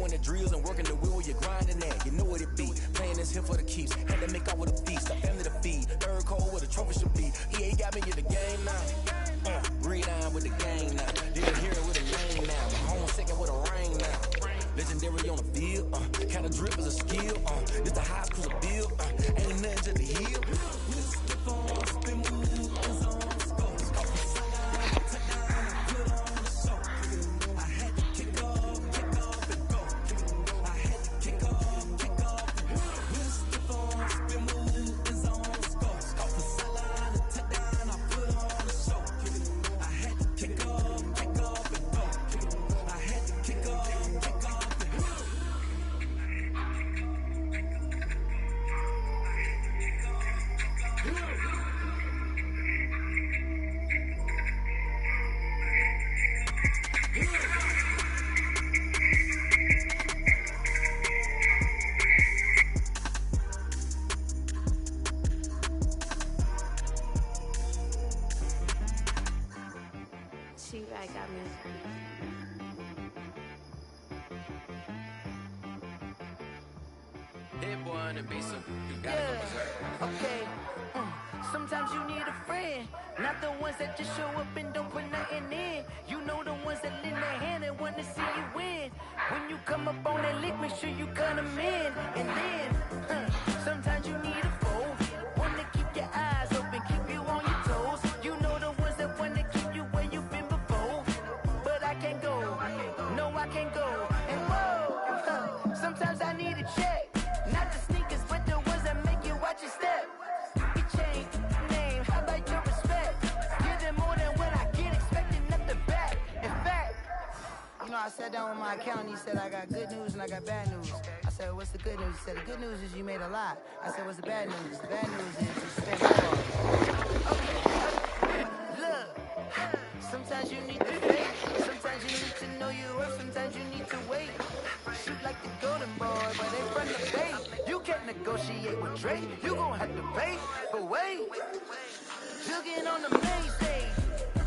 when it drills and working the wheel, you're grinding that. You know what it be. Playing this here for the keeps. Had to make out with a feast. A family to feed. Third cold where the trophy should be. EA got me in the game now. Read on with the game now. Didn't hear it with a lane now. My home second with a ring now. Legendary on the field. Kind of drip is a skill. This the high school bill. Ain't nothing to the hill. Okay. Sometimes you need a friend, not the ones that just show up and don't put nothing in. You know the ones that lend their hand and want to see you win. When you come up on that lick, make sure you cut them in. And then, sometimes you need a foe, one to keep your eyes open, keep you on your toes. You know the ones that want to keep you where you've been before. But I can't go, no I can't go. And whoa, sometimes I need a check. Not the sneakers, but the ones that make you watch your step. You change name, how about your respect? Give them more than what I get, expecting nothing back. In fact, you know, I sat down with my accountant, he said I got good news and I got bad news. I said, what's the good news? He said, the good news is you made a lot. I said, what's the bad news? The bad news is you spent more. Okay, look, sometimes you need to fake, sometimes you need to know your worth, sometimes you need to wait. Shoot like the golden boy, but they from the bay. You can't negotiate with Drake, you gon' have to pay. But wait, jugging on the main stage,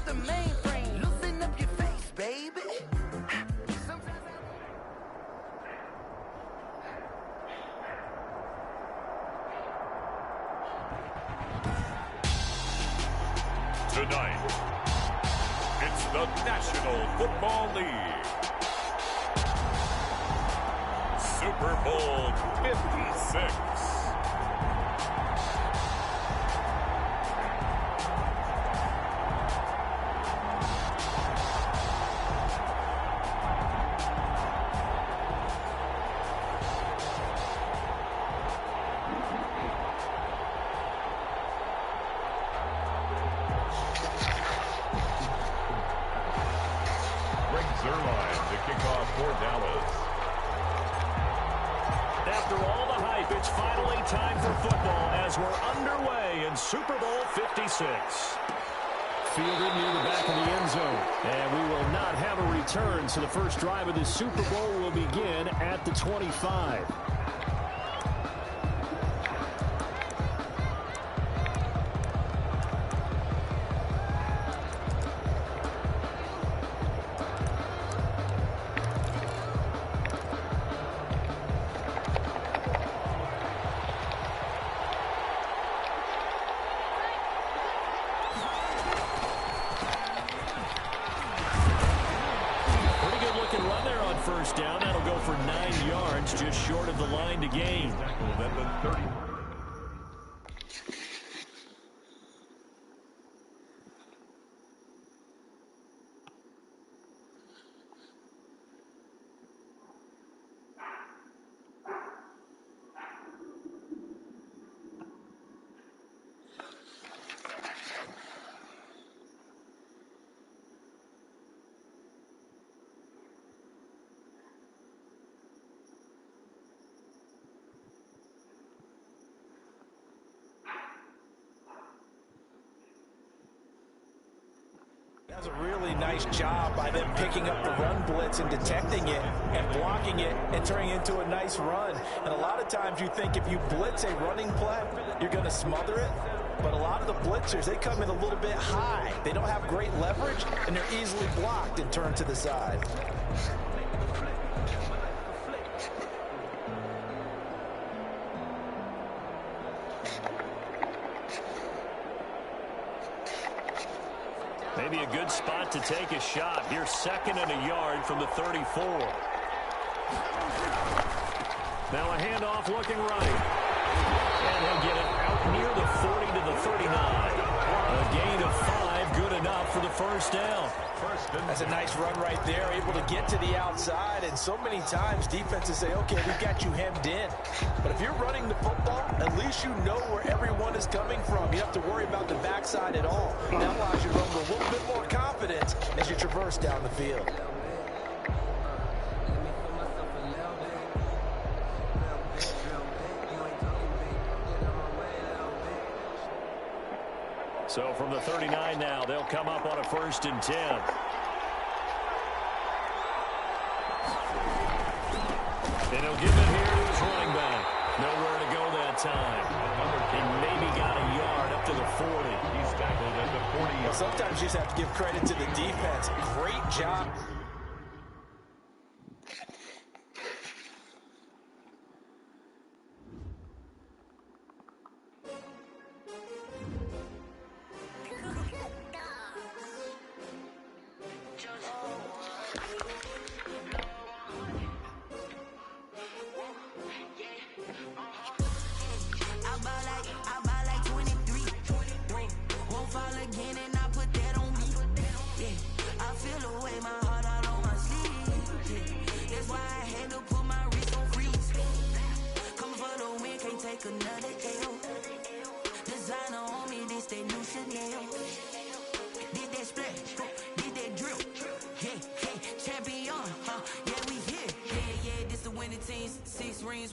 the mainframe, loosen up your face, baby. Tonight, it's the National Football League. Super Bowl 56. Greg Zuerlein to kick off for Dallas. After all the hype, it's finally time for football as we're underway in Super Bowl 56. Fielded near the back of the end zone. And we will not have a return, so the first drive of the Super Bowl will begin at the 25. First down, that'll go for 9 yards, just short of the line to gain. Then the 30. That was a really nice job by them picking up the run blitz and detecting it and blocking it and turning it into a nice run. And a lot of times you think if you blitz a running play, you're going to smother it. But a lot of the blitzers, they come in a little bit high. They don't have great leverage, and they're easily blocked and turned to the side. Maybe a good spot to take a shot. Here's 2nd and a yard from the 34. Now a handoff looking right. And he'll get it out near the 40 to the 39. A gain of 5, good enough for the first down. That's a nice run right there, able to get to the outside. And so many times defenses say, okay, we've got you hemmed in. But if you're running the football, at least you know where everyone is coming from. You don't have to worry about the backside at all. That allows you to run with a little bit more confidence as you traverse down the field. So from the 39 now, they'll come up on a 1st and 10. And he'll give it here to his running back. Nowhere to go that time. He maybe got a yard up to the 40. He's tackled at the 40. Well, sometimes you just have to give credit to the defense. Great job.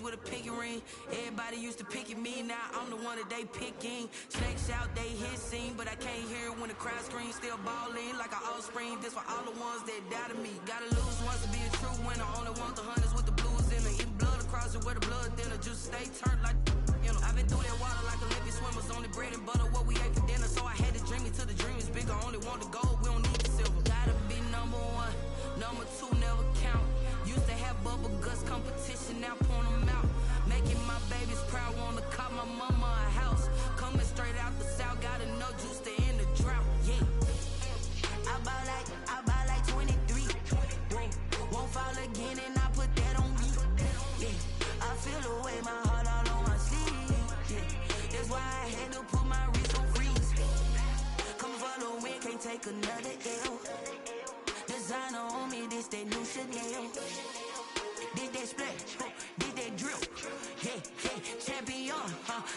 With a pinky ring, everybody used to pick at me. Now I'm the one that they picking. Snakes out, they hit scene, but I can't hear it when the crowd screams. Still balling like an offspring. This for all the ones that doubted me. Gotta lose once to be a true winner. Only want the hunters with the blues in it. Eat blood across it where the blood thinner. Just stay turned like you know. I've been through that water like Olympic swimmers. Only bread and butter what we ate for dinner. So I had to dream it till the dream is bigger. Only want the gold, we don't need the silver. Gotta be number 1, number 2 never count. Used to have bubble guts competition, now point them out. Making my babies proud, wanna cop my mama a house. Coming straight out the south, gotta know juice to end the drought. Yeah, I buy like 23. Won't fall again, and I put that on me. Yeah, I feel the way, my heart all on my sleeve. Yeah, that's why I had to put my wrist on freeze. Coming for the win, can't take another L. Designer on me, this that new Chanel. Did that splash, did that drip. Yeah, champion,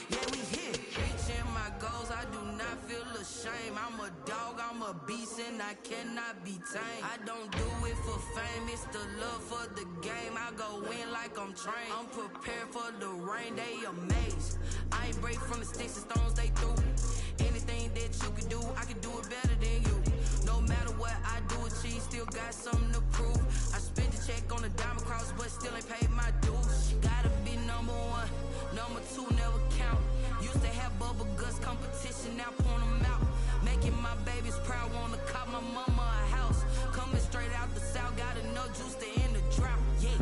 yeah, we here. Reaching my goals, I do not feel ashamed. I'm a dog, I'm a beast, and I cannot be tamed. I don't do it for fame, it's the love for the game. I go in like I'm trained. I'm prepared for the rain, they amazed. I ain't break from the sticks and stones they threw. Anything that you can do, I can do it better than you. No matter what I do, achieve, still got something to prove. I spent the check on the diamond cross, but still ain't paid my dues. Gotta be number 1, number 2 never count. Used to have bubble guts competition, now point them out. Making my babies proud, wanna cop my mama a house. Coming straight out the south, gotta know juice to end the drought. Yeah,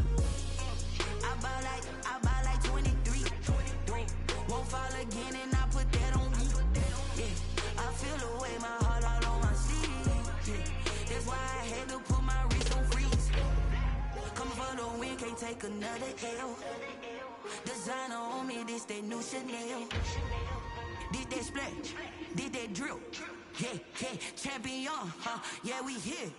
I buy like 23. Won't fall again, and I put that on me. Yeah, I feel the way, my heart all on my sleeve. Yeah, that's why I had to put my wrist on freeze. Coming for the win, can't take another L. Designer on me, this that new Chanel. Did that splash, did that drip. Yeah, champion, yeah, we here.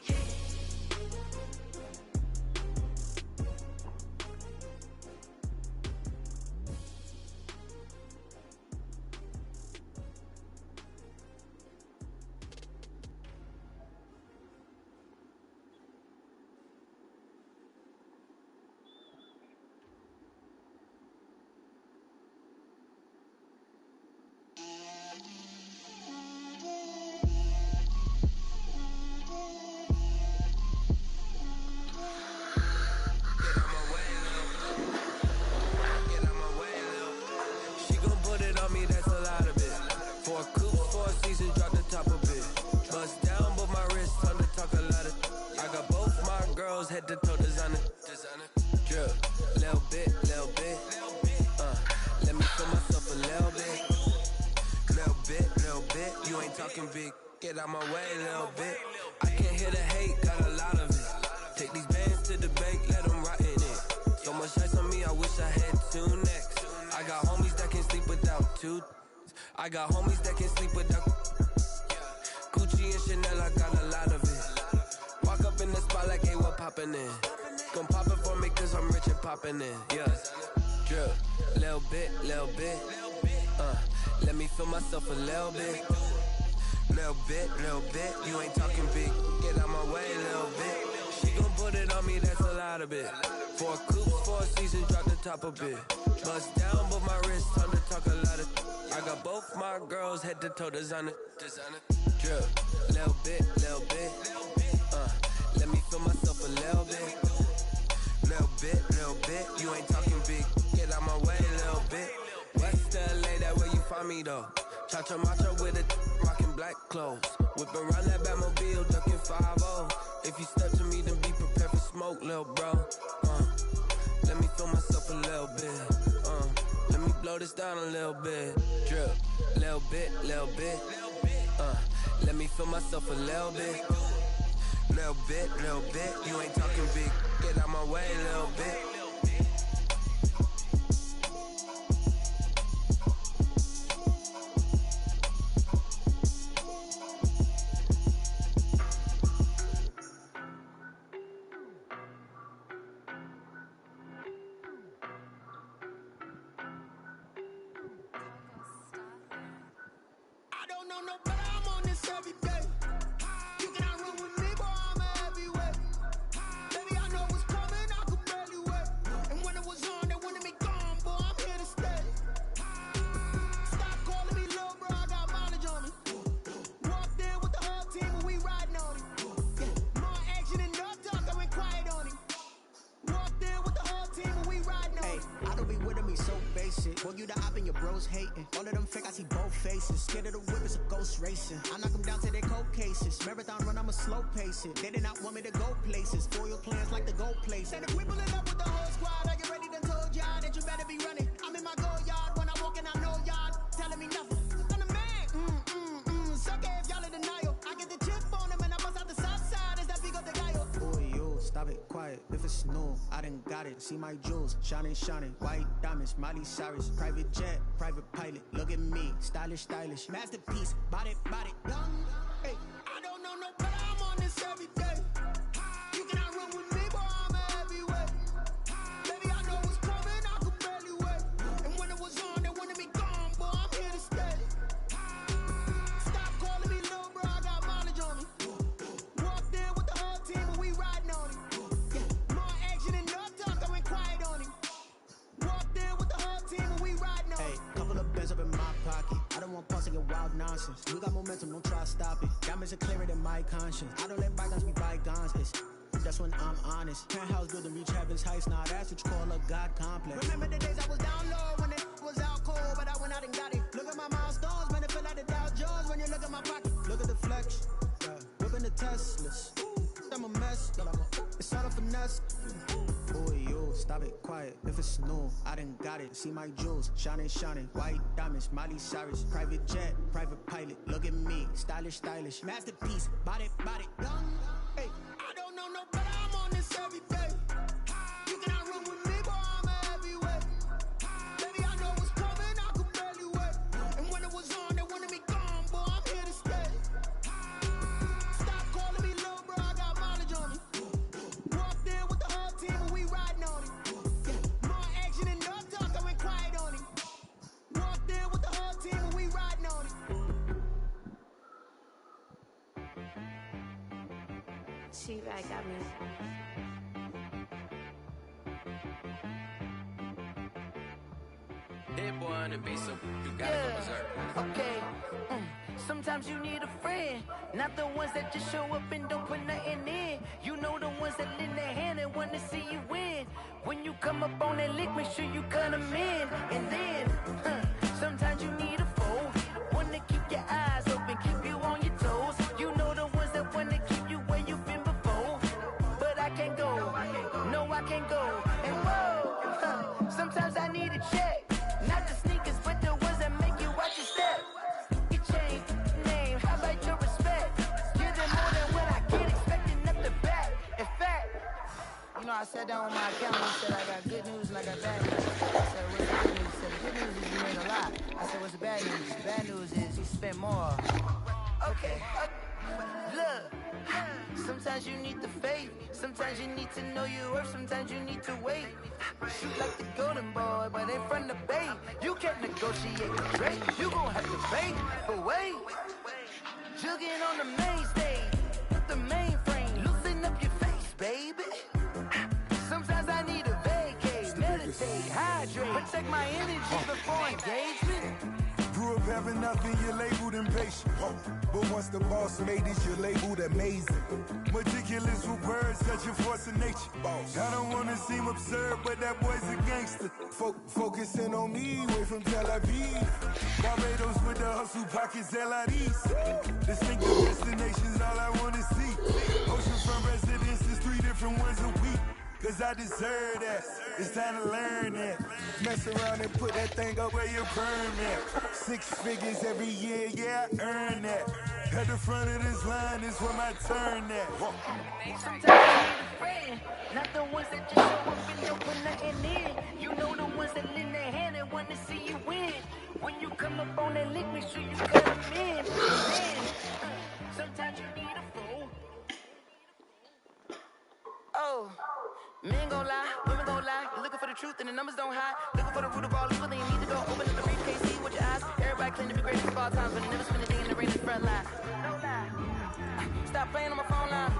Head to toe designer. Drip, little bit. Let me feel myself a little bit. You ain't talking big. Get out my way a little bit. I can't hear the hate, got a lot of it. Take these bands to the bank, let them rot in it. So much ice on me, I wish I had 2 necks. I got homies that can sleep without 2. I got homies that can sleep without Gucci and Chanel, I got a lot of it. Walk up in the spot like, hey, what poppin' in? Gon' pop it for me cause I'm rich and poppin' in. Yeah, drip, little bit, little bit. Let me feel myself a little bit. Little bit, you ain't talking big. Get out my way a little bit. She gon' put it on me, that's a lot of it. 4 coops, 4 seasons, drop the top a bit. Bust down, but my wrist, time to talk a lot of. I got both my girls head to toe designer. Drip, little bit. Let me feel myself a little bit. Little bit, you ain't talking big. Get out my way a little bit. West LA, that where you find me though. Cha-cha macha with it, rockin' black clothes. Whippin' around that Batmobile, duckin' 5-0. If you step to me, then be prepared for smoke, lil' bro. Let me feel myself a little bit. Let me blow this down a little bit. Drip, little bit. Let me feel myself a little bit. Little bit, you ain't talking big. Get out my way a little bit. They did not want me to go places. Foil plans like the go place. And if we pullin' up with the whole squad, are you ready to told y'all that you better be running? I'm in my go yard when I walk in, I know y'all telling me nothing. I'm the man. Suck it if y'all in denial. I get the chip on them and I bust out the south side. Is that big of the guy? Boy, yo, stop it, quiet. If it's new, I done got it. See my jewels, shining. White diamonds, Miley Cyrus. Private jet, private pilot. Look at me, stylish. Masterpiece, body, young. Hey, I don't know no better. I'm on this every day. You cannot run with me, boy, I'm a heavyweight. Baby, I know what's coming, I could barely wait. And when it was on, they wanted me gone, boy, I'm here to stay. Stop calling me little bro, I got mileage on me. Walked in with the whole team and we riding on it. Yeah, more action and no talk, I went quiet on him. Walked in with the whole team and we riding on it. Hey, couple of bands up in my pocket. I don't want pulse and get wild nonsense. We got momentum, don't try to stop it. Diamonds are clearer than my conscience. I don't let bygones be bygones. That's when I'm honest. Penthouse building, reach heaven's heights. Now that's what you call a God complex. Remember the days I was down low when it was out cold, but I went out and got it. Look at my milestones, man, it feel like the Dow Jones when you look at my pocket. Look at the flex, whipping the Teslas. I'm a mess, it's all a finesse. Boy, yo, stop it, quiet. If it's new, I done got it. See my jewels, shining. White diamonds, Miley Cyrus. Private jet, private pilot. Look at me, stylish. Masterpiece, body, young. Hey, I don't know no better. I'm on this every day. You cannot run with me, boy, I'm a heavyweight. Baby, I know what's coming, I could barely wait. And when it was on, they wanted me gone, boy, I'm here to stay. Stop calling me little bro, I got mileage on me. Walked in with the whole team and we riding on it. Yeah, more action and no talk, I went quiet on him. Walked in with the whole team and we riding on it. She-Rag got me. That boy on the beat, so you gotta go berserk. Okay. Sometimes you need a friend, not the ones that just show up and don't put nothing in. You know the ones that lend their hand and want to see you win. When you come up on that lick, make sure you cut them in. And then, sometimes you need a foe, one to keep your eyes open, keep you on your toes. You know the ones that want to keep you where you've been before. But I can't go, no I can't go. And whoa, sometimes I need a check. Not the sneakers, but the ones that make you watch your step. You change name, how about your respect? sat down with my accountant and said I got good news and I got bad news. I said, what's the good news? He said, the good news is you made a lot. I said, what's the bad news? The bad news is you spent more. Okay. Look, sometimes you need the faith. Sometimes you need to know your worth. Sometimes you need to wait. Shoot like the golden boy, but in front of the bay. You can't negotiate with Drake. You gon' have to pay. But wait, jugging on the main stage. The mainframe, loosen up your face, baby. Sometimes I need a vacate, meditate, hydrate, protect my energy before engagement. Grew up having nothing, you're labeled impatient. But once the boss made it, you're labeled amazing. Meticulous with words, such a force of nature. I don't wanna seem absurd, but that boy's a gangster. Focusing on me, way from Tel Aviv. Barbados with the hustle pockets, LIDs. Distinctive destinations, all I wanna see. Oceanfront residences, 3 different ones a week. Cause I deserve that, it's time to learn that. Mess around and put that thing up where you burn that. 6 figures every year, yeah, I earn that. At the front of this line is where my turn at. Sometimes you need a friend, not the ones that just show up and don't put nothing in. You know the ones that lend their hand and want to see you win. When you come up on that lick, make sure you cut them in. Then, sometimes you need a fool. Oh. Men gon' lie, women gon' lie. You're looking for the truth and the numbers don't hide. Looking for the root of all evil, then you need to go open up the briefcase, see with your eyes. Everybody claim to be greatest of all time, but never spend a day in the rain in the front line. No lie. Stop playing on my phone line.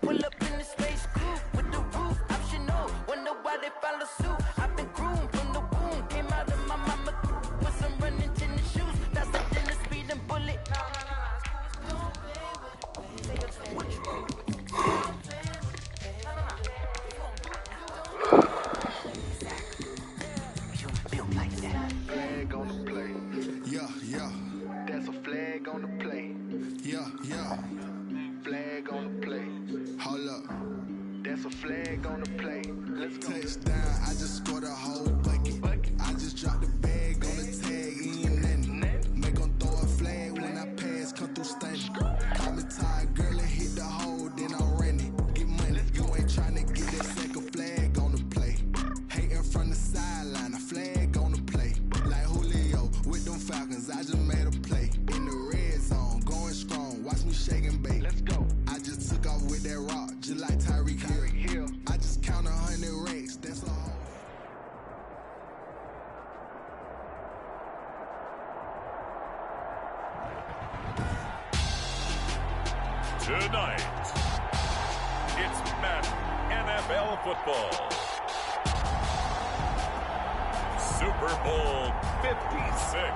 Pull up in the space coupe with the roof optional. Wonder why they follow suit. I've been groomed from the womb. Came out of my mama with some running tennis shoes. That's the dinner speed and bullet. Don't play with it. What you want? Flag on the play. Yeah, yeah. That's a flag on the play. Yeah, yeah. Flag on the play. Hold up. That's a flag on the play. Let's go. Touchdown. I just scored a whole bucket. I just dropped the bag on the tag. Ain't nothing. Make 'em throw a flag when I pass. Come through stunning. Call me tired, girl, and hit the hole. Then I'm running. Get money. You ain't trying to get that second flag on the play. Hating from the sideline. A flag on the play. Like Julio with them Falcons. I just made a play. In the red zone. Going strong. Watch me shake and bake. Let's go. I just took off with that rock. Just like Tyreek Hill. I just count 100 racks. That's all. Tonight, it's Madden NFL football. Super Bowl 56.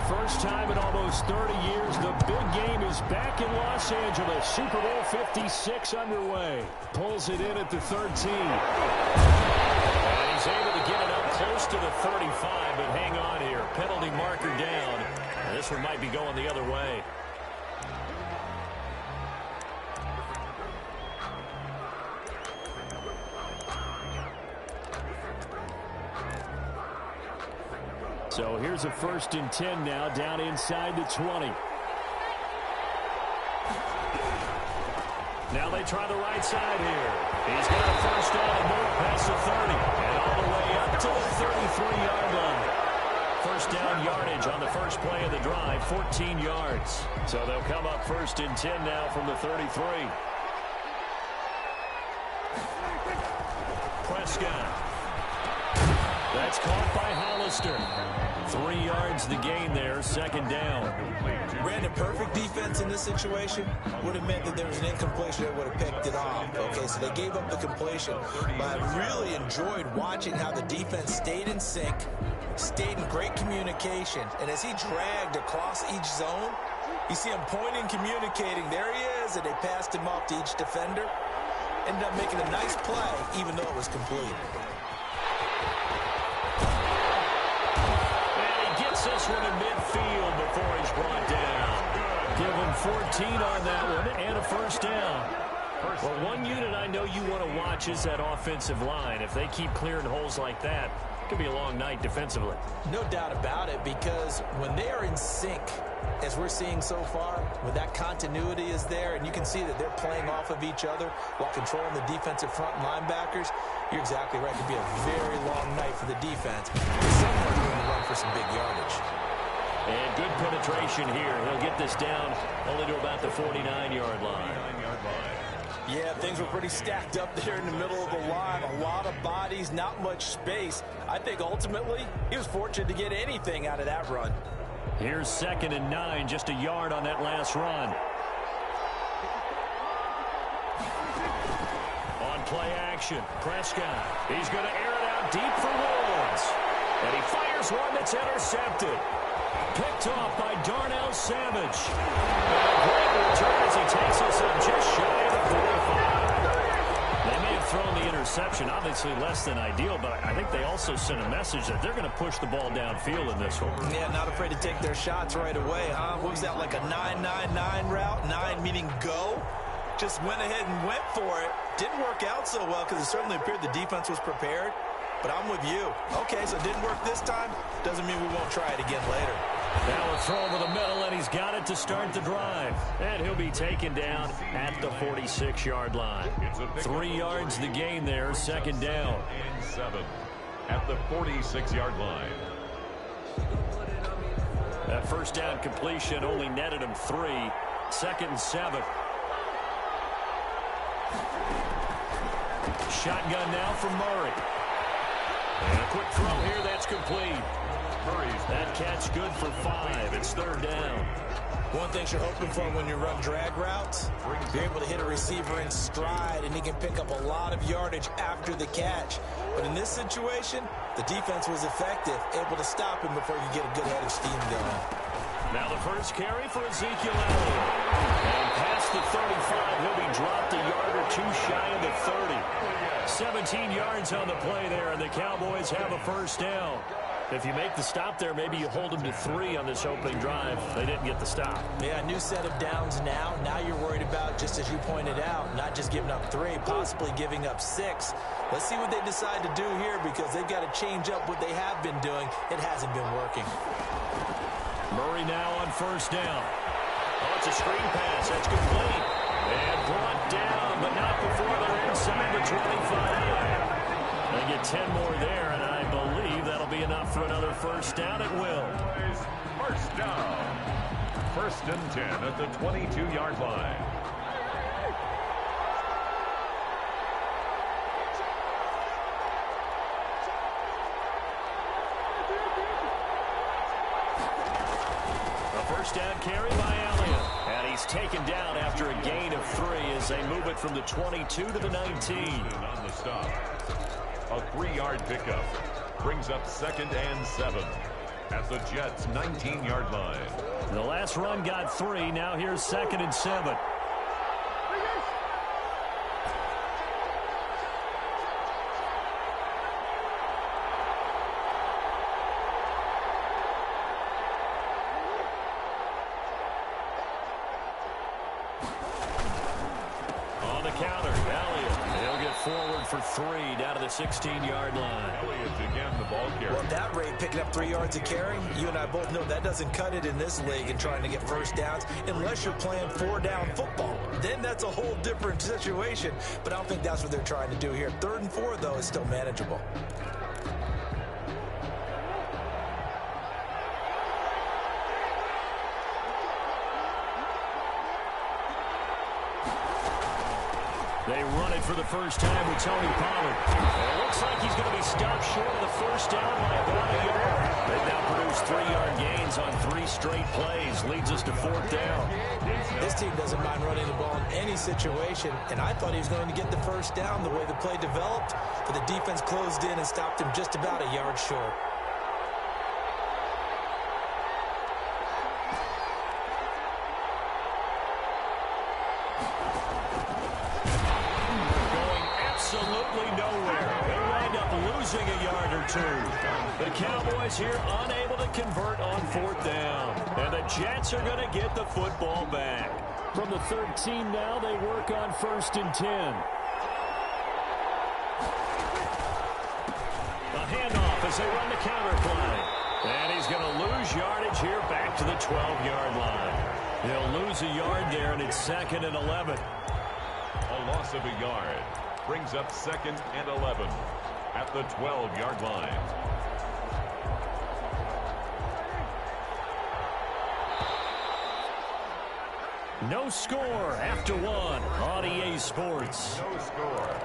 First time in almost 30 years, the big game is back in Los Angeles. Super Bowl 56 underway. Pulls it in at the 13. And he's able to get it up close to the 35, but hang on here. Penalty marker down. And this one might be going the other way. So here's a 1st and 10 now, down inside the 20. Now they try the right side here. He's got a first down and more past the 30. And all the way up to the 33-yard line. First down yardage on the first play of the drive, 14 yards. So they'll come up 1st and 10 now from the 33. Prescott. That's caught by Hollister. 3 yards the gain there, 2nd down. Brandon, perfect defense in this situation would have meant that there was an incompletion that would have picked it off. Okay, so they gave up the completion. But I really enjoyed watching how the defense stayed in sync, stayed in great communication. And as he dragged across each zone, you see him pointing, communicating. There he is, and they passed him off to each defender. ended up making a nice play, even though it was complete. And he gets this one in midfield before he's brought down. Give him 14 on that one and a first down. Well, one unit I know you want to watch is that offensive line. If they keep clearing holes like that, it could be a long night defensively. No doubt about it, because when they are in sync, as we're seeing so far, when that continuity is there, and you can see that they're playing off of each other while controlling the defensive front linebackers, you're exactly right. It could be a very long night for the defense. Someone's going to run for some big yardage. And good penetration here. He'll get this down only to about the 49-yard line. Yeah, things were pretty stacked up there in the middle of the line. A lot of bodies, not much space. I think ultimately he was fortunate to get anything out of that run. Here's 2nd and 9, just a yard on that last run. On play action, Prescott. He's going to air it out deep for Woods. And he fires one that's intercepted. Picked off by Darnell Savage. Great return as he takes us up just shy of the 45. They may have thrown the interception, obviously less than ideal, but I think they also sent a message that they're going to push the ball downfield in this one. Yeah, not afraid to take their shots right away, huh? What was that, like a 9-9-9 route? 9 meaning go? Just went ahead and went for it. Didn't work out so well because it certainly appeared the defense was prepared. But I'm with you. Okay, so it didn't work this time. Doesn't mean we won't try it again later. Now a throw over the middle, and he's got it to start the drive. And he'll be taken down at the 46-yard line. 3 yards the gain there, 2nd down. And 7 at the 46-yard line. That first down completion only netted him 3. 2nd and 7. Shotgun now from Murray. And a quick throw here, that's complete. That catch good for 5. It's 3rd down. One thing you're hoping for when you run drag routes, you're able to hit a receiver in stride, and he can pick up a lot of yardage after the catch. But in this situation, the defense was effective, able to stop him before you get a good head of steam going. Now the first carry for Ezekiel Elliott. And past the 35, he'll be dropped a yard or 2 shy of the 30. 17 yards on the play there, and the Cowboys have a first down. If you make the stop there, maybe you hold them to 3 on this opening drive. They didn't get the stop. Yeah, new set of downs now. Now you're worried about, just as you pointed out, not just giving up 3, possibly giving up 6. Let's see what they decide to do here, because they've got to change up what they have been doing. It hasn't been working. Murray now on first down. Oh, it's a screen pass. That's complete. And brought down, but not before they're inside the 25. They get 10 more there, and I believe that'll be enough for another first down. It will. First down. 1st and 10 at the 22-yard line. First down carry by Elliott. And he's taken down after a gain of 3 as they move it from the 22 to the 19. On the stop. A 3-yard pickup brings up 2nd and 7 at the Jets' 19-yard line. The last run got 3. Now here's 2nd and 7. For 3 down to the 16-yard line. Elliott again, the ball carrier. Well, at that rate, picking up 3 yards a carry, you and I both know that doesn't cut it in this league and trying to get first downs unless you're playing 4-down football. Then that's a whole different situation, but I don't think that's what they're trying to do here. 3rd and 4, though, is still manageable. They run it for the first time with Tony Pollard. And it looks like he's going to be stopped short of the first down by about a yard. They've now produced 3-yard gains on 3 straight plays. Leads us to 4th down. This team doesn't mind running the ball in any situation, and I thought he was going to get the first down the way the play developed, but the defense closed in and stopped him just about a yard short. under 2. The Cowboys here unable to convert on 4th down. And the Jets are going to get the football back. From the 13 now, they work on 1st and 10. A handoff as they run the counter play. And he's going to lose yardage here back to the 12-yard line. He'll lose a yard there, and it's 2nd and 11. A loss of a yard brings up 2nd and 11 at the 12-yard line. No score after 1 on EA Sports. No score.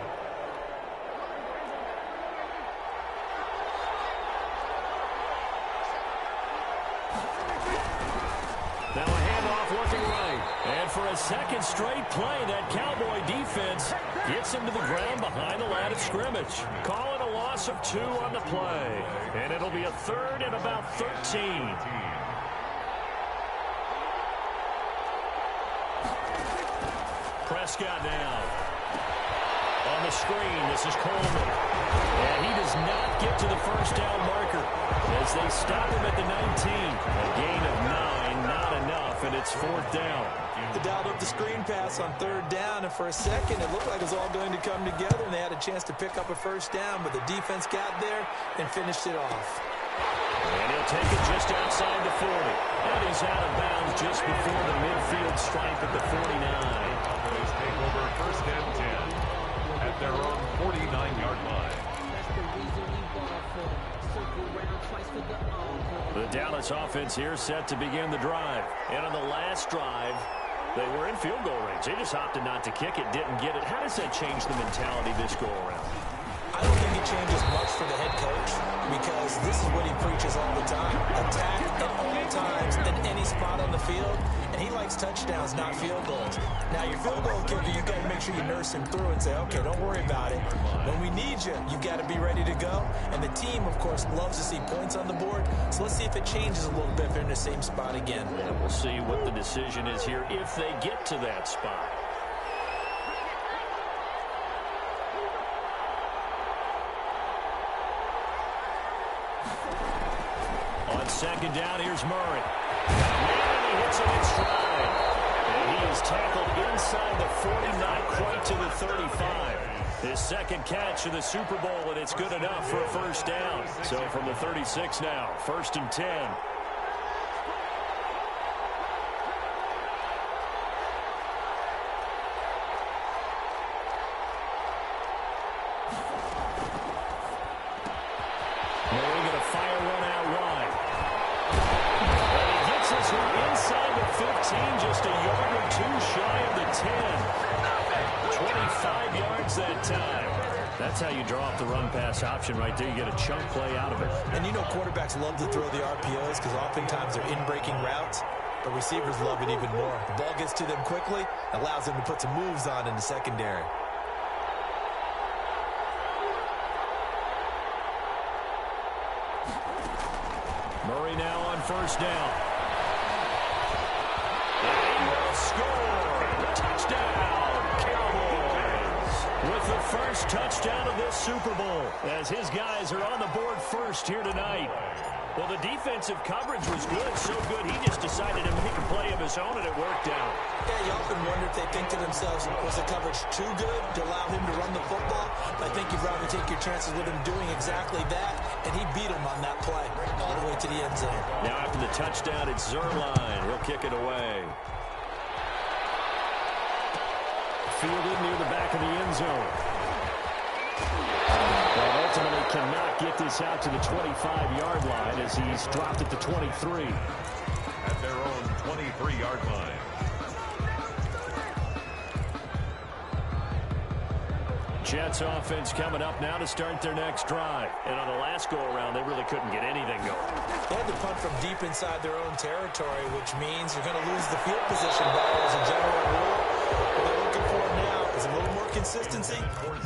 Now a handoff looking right. And for a second straight play, that Cowboy defense gets him to the ground behind the line of scrimmage. Calling a loss of 2 on the play. And it'll be a 3rd and about 13. Prescott now. On the screen, this is Coleman. And he does not get to the first down marker as they stop him at the 19. A gain of 9, not enough, and it's 4th down. They dialed up the screen pass on 3rd down, and for a second it looked like it was all going to come together, and they had a chance to pick up a first down, but the defense got there and finished it off. And he'll take it just outside the 40. And he's out of bounds just before the midfield stripe at the 49. Cowboys take over 1st and 10 at their own 49-yard line. The Dallas offense here set to begin the drive. And on the last drive, they were in field goal range. They just opted not to kick it, didn't get it. How does that change the mentality this go-around? I don't think it changes much for the head coach because this is what he preaches all the time. Attack at all times in any spot on the field, and he likes touchdowns, not field goals. Now, your field goal kicker, you've got to make sure you nurse him through and say, okay, don't worry about it. When we need you, you've got to be ready to go. And the team, of course, loves to see points on the board, so let's see if it changes a little bit if they're in the same spot again. Yeah, we'll see what the decision is here if they get to that spot. On 2nd down, here's Murray. And he hits it in stride. And he is tackled inside the 40, not quite to the 35. His 2nd catch of the Super Bowl, and it's good enough for a first down. So from the 36 now, 1st and 10. Murray going to fire one out wide. And he gets this one inside the 15, just a yard or 2 shy of the 10. 25 yards that time. That's how you draw up the run-pass option right there. You get a chunk play out of it. And you know quarterbacks love to throw the RPOs because oftentimes they're in-breaking routes, but receivers love it even more. The ball gets to them quickly, allows them to put some moves on in the secondary. Murray now on 1st down. And he will score. Touchdown, Cowboys. With the first touchdown of this Super Bowl, as his guys are on the board first here tonight. Well, the defensive coverage was good, so good he just decided to make a play of his own, and it worked out. Yeah, you often wonder if they think to themselves, was the coverage too good to allow him to run the football? I think you'd rather take your chances with him doing exactly that, and he beat him on that play all the way to the end zone. Now after the touchdown, it's Zuerlein. He'll kick it away. Fielded near the back of the end zone. But ultimately cannot get this out to the 25-yard line as he's dropped at the 23. At their own 23-yard line. Jets offense coming up now to start their next drive. And on the last go-around, they really couldn't get anything going. They had to punt from deep inside their own territory, which means you're going to lose the field position battle as a general rule. What they're looking for now is a little more consistency,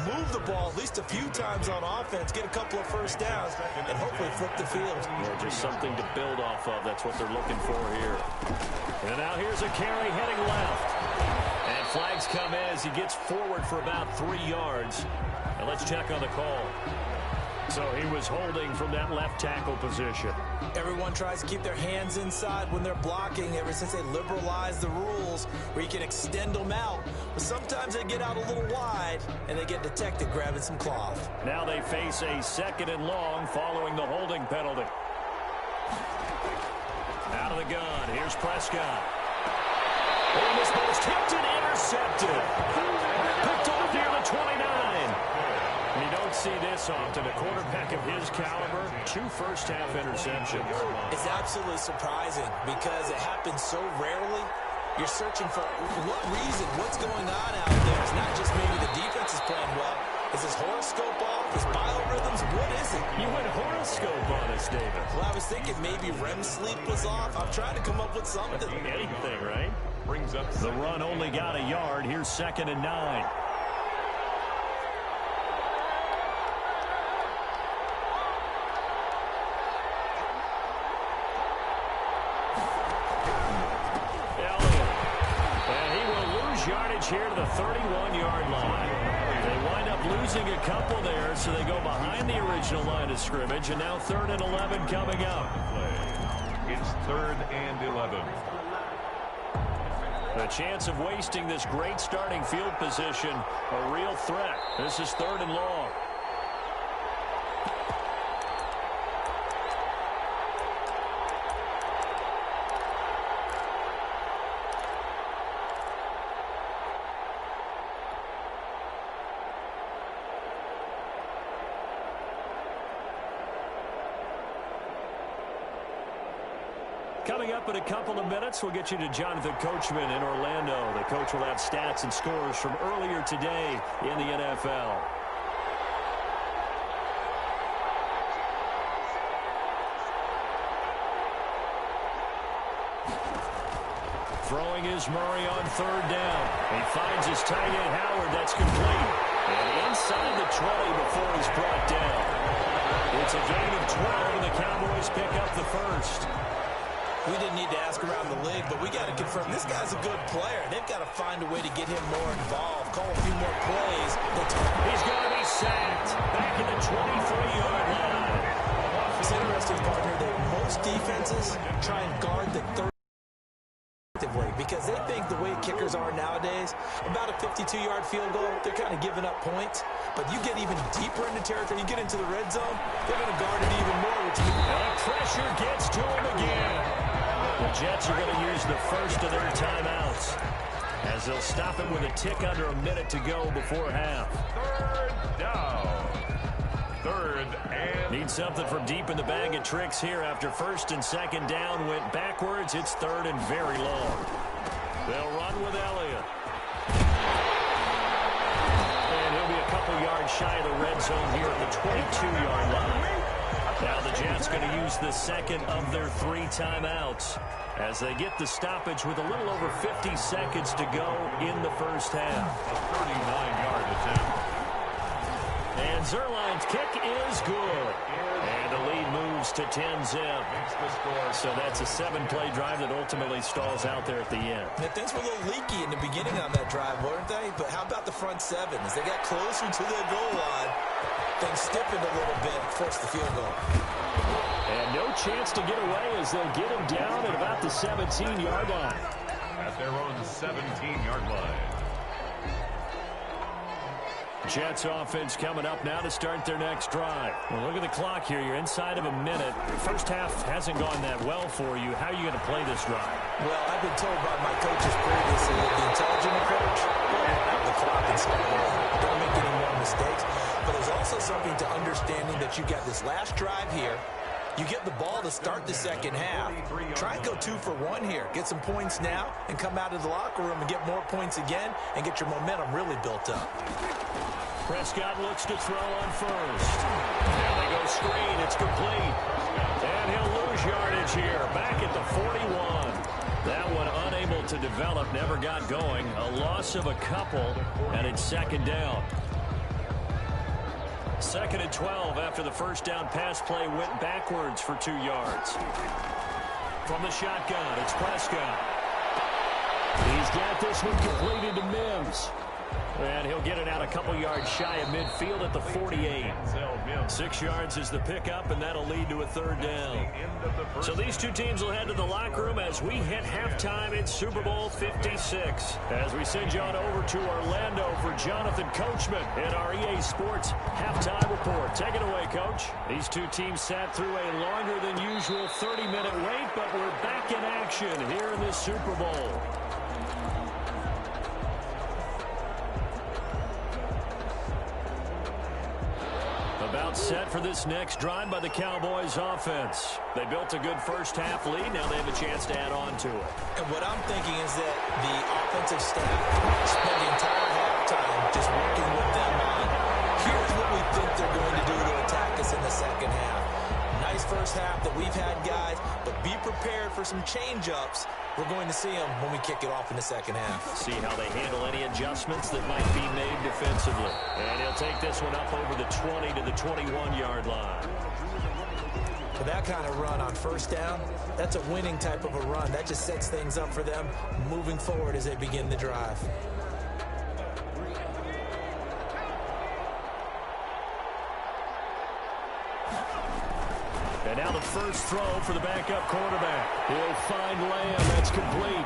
move the ball at least a few times on offense, get a couple of first downs, and hopefully flip the field. Yeah, just something to build off of. That's what they're looking for here. And now here's a carry heading left. And flags come as he gets forward for about 3 yards. And let's check on the call. So he was holding from that left tackle position. Everyone tries to keep their hands inside when they're blocking ever since they liberalized the rules where you can extend them out. But sometimes they get out a little wide and they get detected grabbing some cloth. Now they face a 2nd and long following the holding penalty. Out of the gun, here's Prescott. And this ball's tipped and intercepted. Picked off near the 29. You don't see this often. A quarterback of his caliber, 2 first-half interceptions. It's absolutely surprising because it happens so rarely. You're searching for what reason, what's going on out there. It's not just maybe the defense is playing well. Is his horoscope off? His biorhythms? What is it? You went horoscope on us, David. Well, I was thinking maybe REM sleep was off. I'm trying to come up with something. Anything, right? Brings up the run only got a yard. Here's 2nd and 9. Yardage here to the 31-yard line. They wind up losing a couple there, so they go behind the original line of scrimmage, and now 3rd and 11 coming up. It's 3rd and 11. The chance of wasting this great starting field position, a real threat. This is 3rd and long. Coming up in a couple of minutes, we'll get you to Jonathan Coachman in Orlando. The coach will have stats and scores from earlier today in the NFL. Throwing is Murray on 3rd down. He finds his tight end Howard. That's complete. And inside the 20 before he's brought down. It's a gain of 12, and the Cowboys pick up the first. We didn't need to ask around the league, but we got to confirm this guy's a good player. They've got to find a way to get him more involved, call a few more plays. He's going to be sacked back in the 23-yard line. It's interesting, partner, that most defenses try and guard the 30 because they think the way kickers are nowadays, about a 52-yard field goal, they're kind of giving up points. But you get even deeper into territory, you get into the red zone, they're going to guard it even more. And pressure gets to him again. The Jets are going to use the first of their timeouts as they'll stop it with a tick under a minute to go before half. 3rd down. 3rd and... Need something from deep in the bag of tricks here after 1st and 2nd down went backwards. It's 3rd and very long. They'll run with Elliott. And he'll be a couple yards shy of the red zone here at the 22-yard line. Now the Jets going to use the 2nd of their 3 timeouts as they get the stoppage with a little over 50 seconds to go in the first half. A 39-yard attempt. And Zuerlein's kick is good. And the lead moves to 10-zip. So that's a 7-play drive that ultimately stalls out there at the end. Now, things were a little leaky in the beginning on that drive, weren't they? But how about the front 7? As they got closer to the goal line, things stiffened a little bit, forced the field goal. And no chance to get away as they'll get him down at about the 17-yard line. At their own 17-yard line. Jets offense coming up now to start their next drive. Well, look at the clock here. You're inside of a minute. The first half hasn't gone that well for you. How are you going to play this drive? Well, I've been told by my coaches previously that the intelligent approach, run out the clock and start over. Don't make any more mistakes. But there's also something to understanding that you got this last drive here. You get the ball to start the second half. Try and go 2 for 1 here. Get some points now and come out of the locker room and get more points again and get your momentum really built up. Prescott looks to throw on first. Now they go screen. It's complete. And he'll lose yardage here. Back at the 41. That one unable to develop. Never got going. A loss of a couple. And it's 2nd down. 2nd and 12 after the first down pass play went backwards for 2 yards. From the shotgun, it's Prescott. He's got this one completed to Mims. And he'll get it out a couple yards shy of midfield at the 48. 6 yards is the pickup, and that'll lead to a third down. So these two teams will head to the locker room as we hit halftime in Super Bowl 56. As we send you on over to Orlando for Jonathan Coachman in our EA Sports halftime report. Take it away, Coach. These two teams sat through a longer than usual 30-minute wait, but we're back in action here in this Super Bowl. About set for this next drive by the Cowboys offense. They built a good first half lead. Now they have a chance to add on to it. And what I'm thinking is that the offensive staff spent the entire halftime just working with them on, here's what we think they're going to do to attack us in the second half. Nice first half that we've had, guys, but be prepared for some change-ups. We're going to see them when we kick it off in the second half. See how they handle any adjustments that might be made defensively. And he'll take this one up over the 20 to the 21-yard line. For that kind of run on first down, that's a winning type of a run. That just sets things up for them moving forward as they begin the drive. And now the first throw for the backup quarterback. He'll find Lamb. That's complete.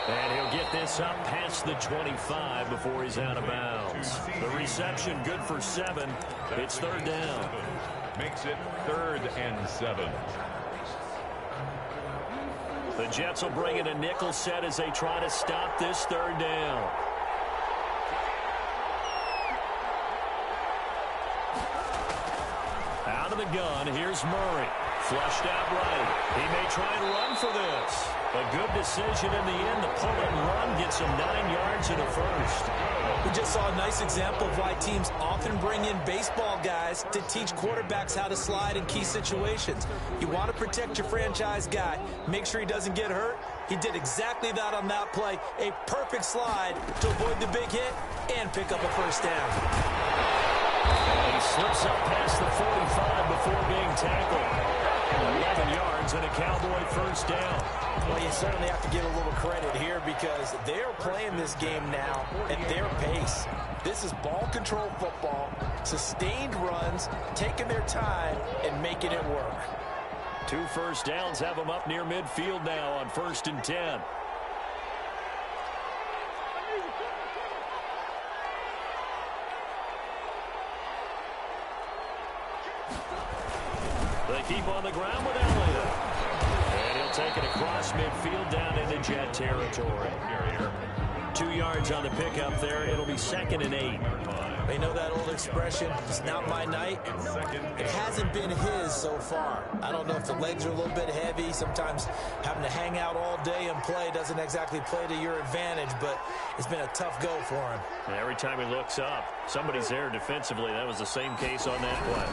And he'll get this up past the 25 before he's out of bounds. The reception good for 7. It's third down. Makes it 3rd and 7. The Jets will bring in a nickel set as they try to stop this third down. Out of the gun, here's Murray. Flushed out right. He may try and run for this. A good decision in the end. The pull and run gets him 9 yards and a first. We just saw a nice example of why teams often bring in baseball guys to teach quarterbacks how to slide in key situations. You want to protect your franchise guy. Make sure he doesn't get hurt. He did exactly that on that play. A perfect slide to avoid the big hit and pick up a first down. And he slips up past the 45 before being tackled. 11 yards and a Cowboy first down. Well, you certainly have to give a little credit here because they're playing this game now at their pace. This is ball control football, sustained runs, taking their time and making it work. 2 first downs have them up near midfield now on 1st and 10. They keep on the ground with Elliott. And he'll take it across midfield down into Jet territory. 2 yards on the pickup there. It'll be 2nd and 8. They know that old expression, it's not my night. It hasn't been his so far. I don't know if the legs are a little bit heavy. Sometimes having to hang out all day and play doesn't exactly play to your advantage, but it's been a tough go for him. And every time he looks up, somebody's there defensively. That was the same case on that play.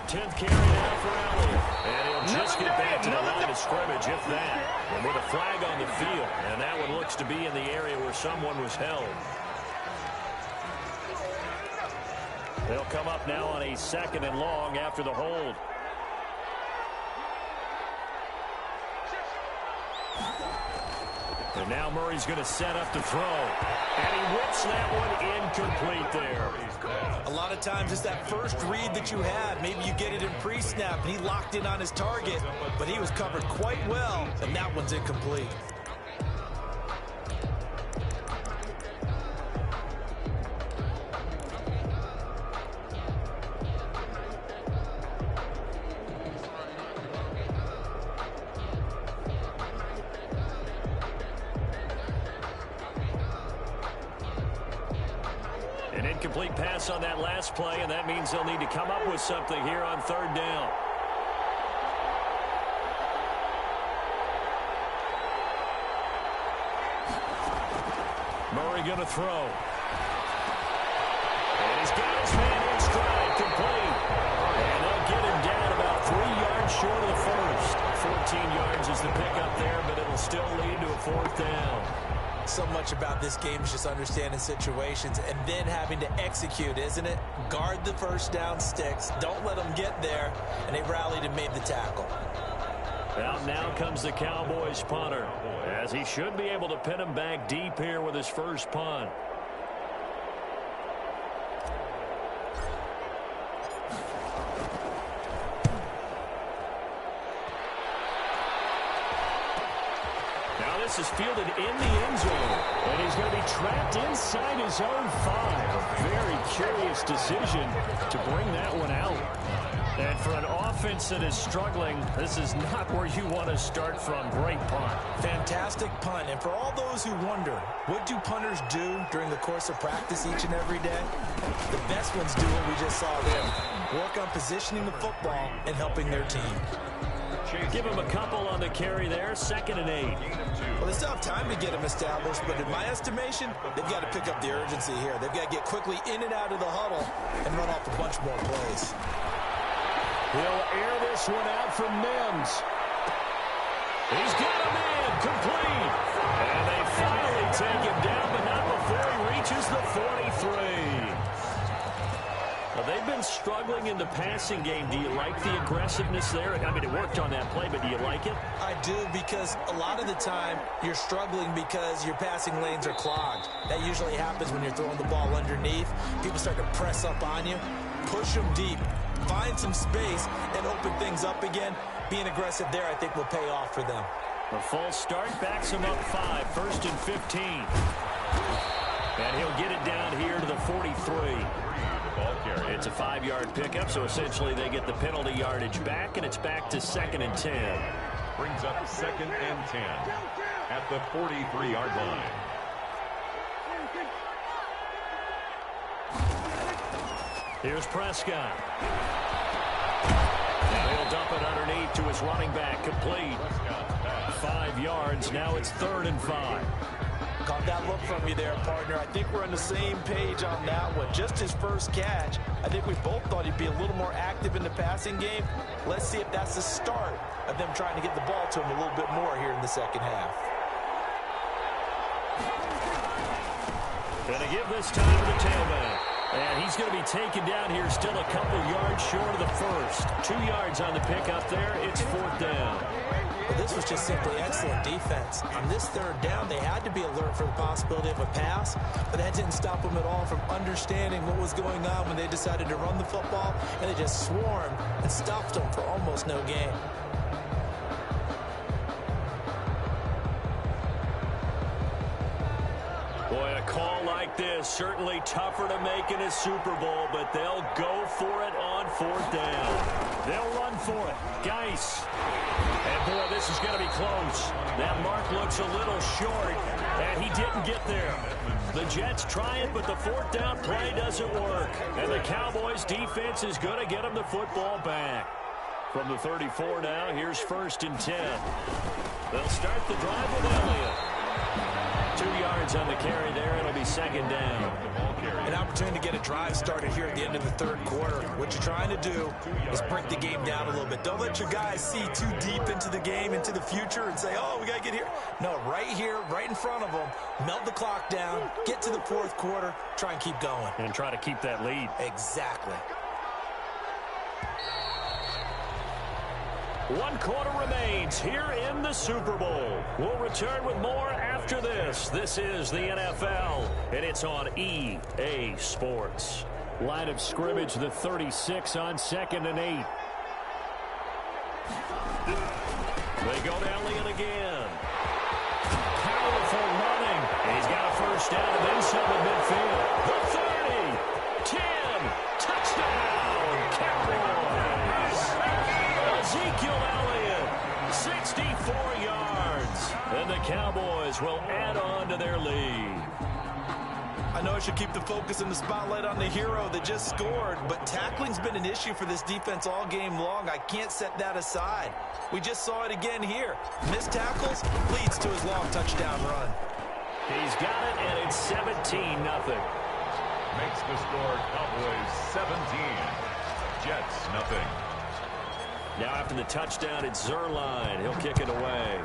10th carry now for Elliott. And he'll just get back to the line of scrimmage, if that. And with a flag on the field. And that one looks to be in the area where someone was held. They'll come up now on a 2nd and long after the hold. And now Murray's going to set up to throw. And he whips that one incomplete there. A lot of times it's that first read that you have. Maybe you get it in pre-snap and he locked in on his target, but he was covered quite well, and that one's incomplete. An incomplete pass on that last play, and that means they'll need to come up with something here on 3rd down. Murray going to throw. And he's got his man in stride, complete. And they'll get him down about 3 yards short of the first. 14 yards is the pickup there, but it'll still lead to a 4th down. So much about this game is just understanding situations and then having to execute, isn't it? Guard the first down sticks. Don't let them get there. And they rallied and made the tackle. Out now comes the Cowboys punter, as he should be able to pin him back deep here with his first punt. this is fielded in the end zone. And he's going to be trapped inside his own 5. A very curious decision to bring that one out. And for an offense that is struggling, this is not where you want to start from. Great punt. Fantastic punt. And for all those who wonder, what do punters do during the course of practice each and every day? The best ones do what we just saw them. Work on positioning the football and helping their team. Give him a couple on the carry there. 2nd and 8. Well, they still have time to get him established, but in my estimation, they've got to pick up the urgency here. They've got to get quickly in and out of the huddle and run off a bunch more plays. He'll air this one out from Mims. He's got him in, complete. And they finally take him down, but not before he reaches the 43. Well, they've been struggling in the passing game. Do you like the aggressiveness there? I mean, it worked on that play, but do you like it? I do, because a lot of the time you're struggling because your passing lanes are clogged. That usually happens when you're throwing the ball underneath. People start to press up on you, push them deep, find some space, and open things up again. Being aggressive there, I think, will pay off for them. A false start backs him up 5, 1st and 15. And he'll get it down here to the 43. It's a 5-yard pickup, so essentially they get the penalty yardage back, and it's back to 2nd and 10. Brings up 2nd and 10 at the 43-yard line. Here's Prescott. Now he'll dump it underneath to his running back, complete. 5 yards, now it's 3rd and 5. Caught that look from you there, partner. I think we're on the same page on that one. Just his first catch. I think we both thought he'd be a little more active in the passing game. Let's see if that's the start of them trying to get the ball to him a little bit more here in the second half. Going to give this time to the tailback. And he's going to be taken down here, still a couple yards short of the first. 2 yards on the pickup there. It's 4th down. Well, this was just simply excellent defense. On this 3rd down, they had to be alert for the possibility of a pass, but that didn't stop them at all from understanding what was going on when they decided to run the football, and they just swarmed and stopped them for almost no gain. Boy, a call like this, certainly tougher to make in a Super Bowl, but they'll go for it on 4th down. They'll run for it. Geis. And, boy, this is going to be close. That mark looks a little short, and he didn't get there. The Jets try it, but the 4th down play doesn't work. And the Cowboys' defense is going to get them the football back. From the 34 now, here's 1st and 10. They'll start the drive with Elliott. 2 yards on the carry there. It'll be 2nd down. An opportunity to get a drive started here at the end of the 3rd quarter. What you're trying to do is break the game down a little bit. Don't let your guys see too deep into the game, into the future, and say, oh, we got to get here. No, right here, right in front of them, melt the clock down, get to the 4th quarter, try and keep going. And try to keep that lead. Exactly. 1 quarter remains here in the Super Bowl. We'll return with more after this. This is the NFL, and it's on EA Sports. Line of scrimmage, the 36 on 2nd and 8. They go to Elliott again. Powerful running. He's got a first down and then some at midfield. The 30, 10, touchdown, Cowboys. Ezekiel Elliott, 64 yards. And the Cowboys will add on to their lead. I know I should keep the focus and the spotlight on the hero that just scored, but tackling's been an issue for this defense all game long. I can't set that aside. We just saw it again here. Missed tackles leads to his long touchdown run. He's got it, and it's 17-0. Makes the score Cowboys 17. Jets nothing. Now after the touchdown, it's Zuerlein. He'll kick it away.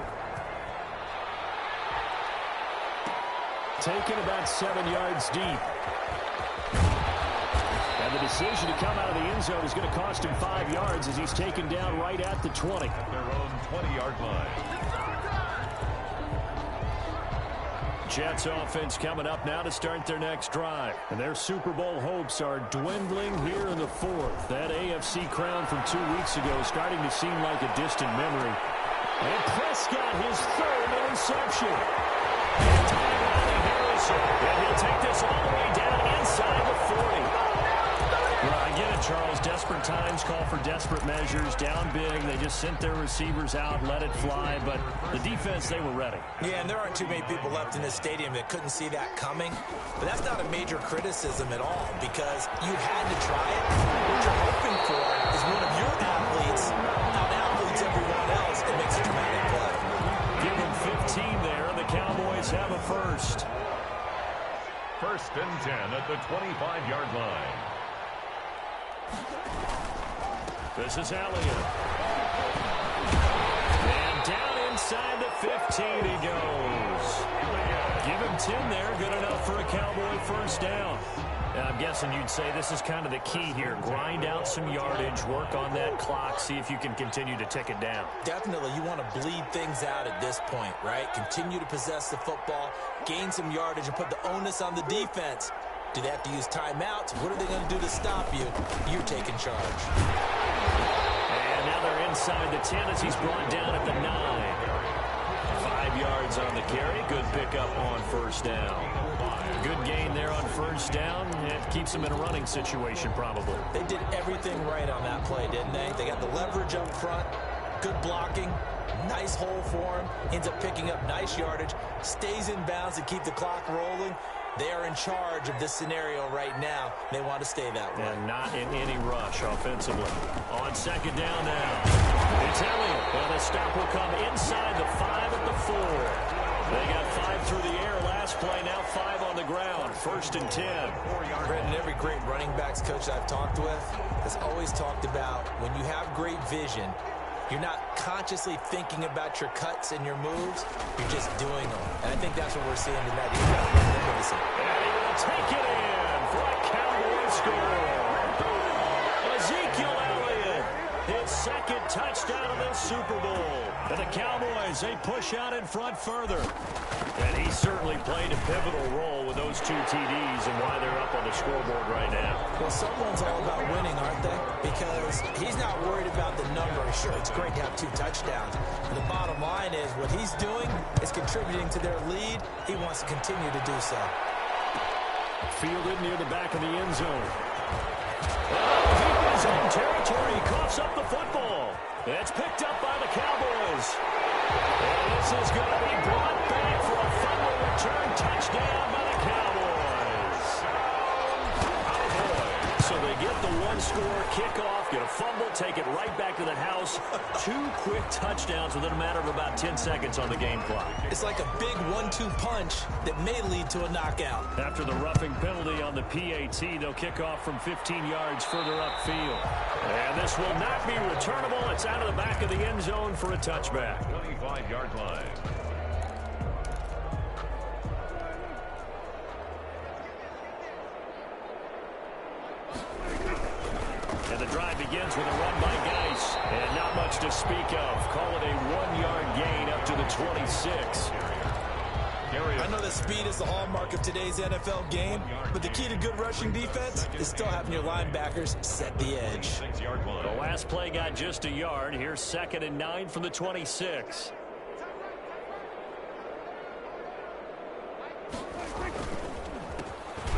Taken about 7 yards deep. And the decision to come out of the end zone is going to cost him 5 yards as he's taken down right at the 20. At their own 20-yard line. Jets offense coming up now to start their next drive. And their Super Bowl hopes are dwindling here in the 4th. That AFC crown from 2 weeks ago is starting to seem like a distant memory. And Prescott, his third interception. And Tyrone Harrison. And he'll take this all the way down inside the 40. Well, I get it, Charles. Desperate times call for desperate measures. Down big. They just sent their receivers out, let it fly. But the defense, they were ready. Yeah, and there aren't too many people left in this stadium that couldn't see that coming. But that's not a major criticism at all because you had to try it. What you're hoping for is one of your athletes out-athletes everyone else and makes a dramatic play. Give them 15 there, and the Cowboys have a first. First and 10 at the 25-yard line. This is Elliott. And down inside the 15 he goes. Give him 10 there. Good enough for a Cowboy first down. And I'm guessing you'd say this is kind of the key here. Grind out some yardage, work on that clock, see if you can continue to tick it down. Definitely, you want to bleed things out at this point, right? Continue to possess the football, gain some yardage, and put the onus on the defense. Do they have to use timeouts? What are they going to do to stop you? You're taking charge. And now they're inside the 10 as he's brought down at the 9. 5 yards on the carry. Good pickup on first down. Good gain there on first down. It keeps them in a running situation probably. They did everything right on that play, didn't they? They got the leverage up front, good blocking, nice hole for him, ends up picking up nice yardage, stays in bounds to keep the clock rolling. They are in charge of this scenario right now. They want to stay that way. And not in any rush offensively. On second down now. It's Elliott. Well, the stop will come inside the 5 at the 4. They got 5 through the air last play, now 5 on the ground. First and 10. Brandon, every great running backs coach I've talked with has always talked about when you have great vision, you're not consciously thinking about your cuts and your moves. You're just doing them. And I think that's what we're seeing tonight. And he will take it in for a Cowboy score. Ezekiel Elliott, his second touchdown of this Super Bowl. And the Cowboys, they push out in front further. And he certainly played a pivotal role with those 2 TDs and why they're up on the scoreboard right now. Well, someone's all about winning, aren't they? Because he's not worried about the number. Sure, it's great to have 2 touchdowns. But the bottom line is what he's doing is contributing to their lead. He wants to continue to do so. Fielded near the back of the end zone. Deep in his own territory, he coughs up the football. It's picked up by the Cowboys. And this is going to be brought back for a fumble return touchdown by the Cowboys. So they get the 1-score kickoff, get a fumble, take it right back to the house. 2 quick touchdowns within a matter of about 10 seconds on the game clock. It's like a big 1-2 punch that may lead to a knockout. After the roughing penalty on the PAT, they'll kick off from 15 yards further upfield. And this will not be returnable. It's out of the back of the end zone for a touchback. 25-yard line. And the drive begins with a run by Geis. And not much to speak of. Call it a 1-yard gain up to the 26. I know that speed is the hallmark of today's NFL game, but the key to good rushing defense is still having your linebackers set the edge. The last play got just a yard. Here's 2nd and 9 from the 26. A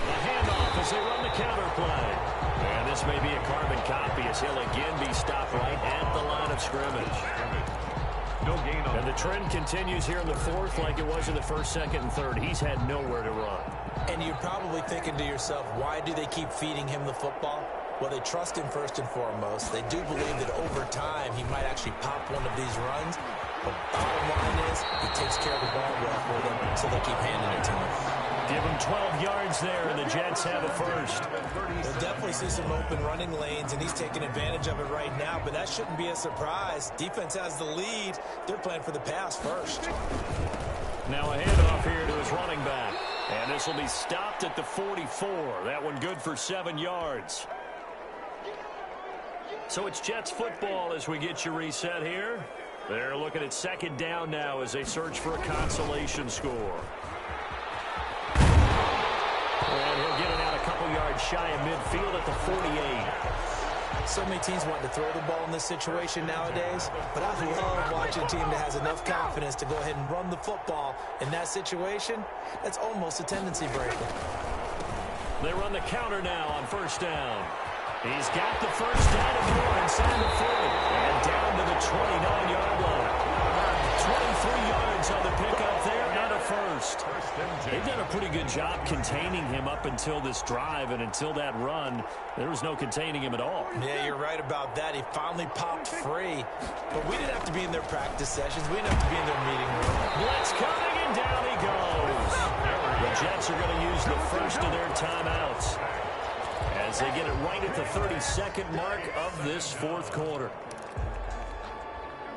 handoff as they run the counter play. And this may be a carbon copy as he'll again be stopped right at the line of scrimmage. No gain on. And the trend continues here in the 4th like it was in the 1st, 2nd, and 3rd. He's had nowhere to run. And you're probably thinking to yourself, why do they keep feeding him the football? Well, they trust him first and foremost. They do believe that over time he might actually pop one of these runs. But bottom line is he takes care of the ball well for them, so they'll keep handing it to him. Give him 12 yards there, and the Jets have a first. We'll definitely see some open running lanes, and he's taking advantage of it right now, but that shouldn't be a surprise. Defense has the lead. They're playing for the pass first. Now a handoff here to his running back. And this will be stopped at the 44. That one good for 7 yards. So it's Jets football as we get you reset here. They're looking at 2nd down now as they search for a consolation score. And he'll get it out a couple yards shy of midfield at the 48. So many teams want to throw the ball in this situation nowadays, but I love watching a team that has enough confidence to go ahead and run the football. In that situation, that's almost a tendency breaker. They run the counter now on first down. He's got the first down and more inside the 40 and down to the 29-yard line. 23 yards on the pickup there and a first. They've done a pretty good job containing him up until this drive, and until that run, there was no containing him at all. Yeah, you're right about that. He finally popped free. But we didn't have to be in their practice sessions. We didn't have to be in their meeting room. Blitz coming, and down he goes. The Jets are going to use the first of their timeouts as they get it right at the 32nd mark of this fourth quarter.